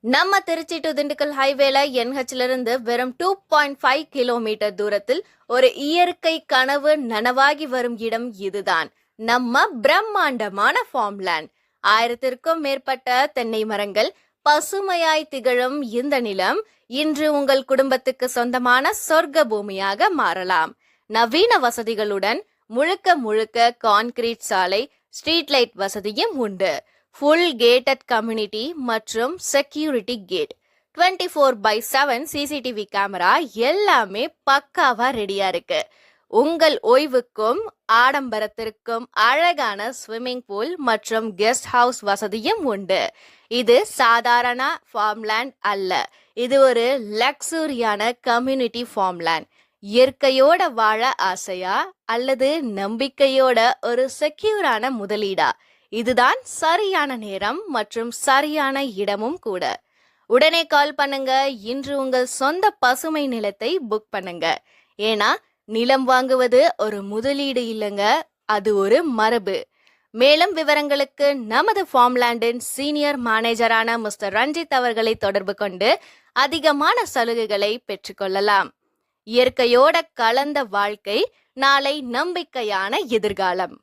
நம்ம திருச்சி டு திண்டுக்கல் ஹைவேல NHல இருந்து வெறும் 2.5 கிலோமீட்டர் தூரத்தில் ஒரு இயற்கை கனவு நனவாகி வரும் இடம் இதுதான். நம்ம பிரம்மாண்டமான ஃபார்ம்லேண்ட். 1000க்கும் மேற்பட்ட தென்னை மரங்கள், பசுமையாய் திகழும் இந்த நிலம் இன்று உங்கள் குடும்பத்துக்கு சொந்தமான சொர்க்க பூமியாக மாறலாம். நவீன வசதிகளுடன் முழுக்க முழுக்க கான்கிரீட் சாலை, ஸ்ட்ரீட் லைட் வசதியும் உண்டு. ஃபுல் கேட்டட் கம்யூனிட்டி மற்றும் செக்யூரிட்டி கேட், 24/7 CCTV கேமரா, எல்லாமே பக்காவா ரெடியா இருக்கு. உங்கள் ஓய்வுக்கும் ஆடம்பரத்திற்கும் அழகான ஸ்விம்மிங் பூல் மற்றும் கெஸ்ட் ஹவுஸ் வசதியும் உண்டு. இது சாதாரண ஃபார்ம்லேண்ட் அல்ல, இது ஒரு லக்ஸூரியான கம்யூனிட்டி ஃபார்ம்லேண்ட். இயற்கையோட வாழ ஆசையா அல்லது நம்பிக்கையோட ஒரு செக்யூரான முதலீடா? இதுதான் சரியான நேரம் மற்றும் சரியான இடமும் கூட. உடனே கால் பண்ணுங்க. இன்று உங்கள் சொந்த பசுமை நிலத்தை புக் பண்ணுங்க. ஏன்னா நிலம் வாங்குவது ஒரு முதலீடு இல்லைங்க, அது ஒரு மரபு. மேலும் விவரங்களுக்கு நமது ஃபார்ம்லேண்டின் சீனியர் மேனேஜரான மிஸ்டர் ரஞ்சித் அவர்களை தொடர்பு கொண்டு அதிகமான சலுகைகளை பெற்றுக்கொள்ளலாம். இயற்கையோட கலந்த வாழ்க்கை, நாளை நம்பிக்கையான எதிர்காலம்.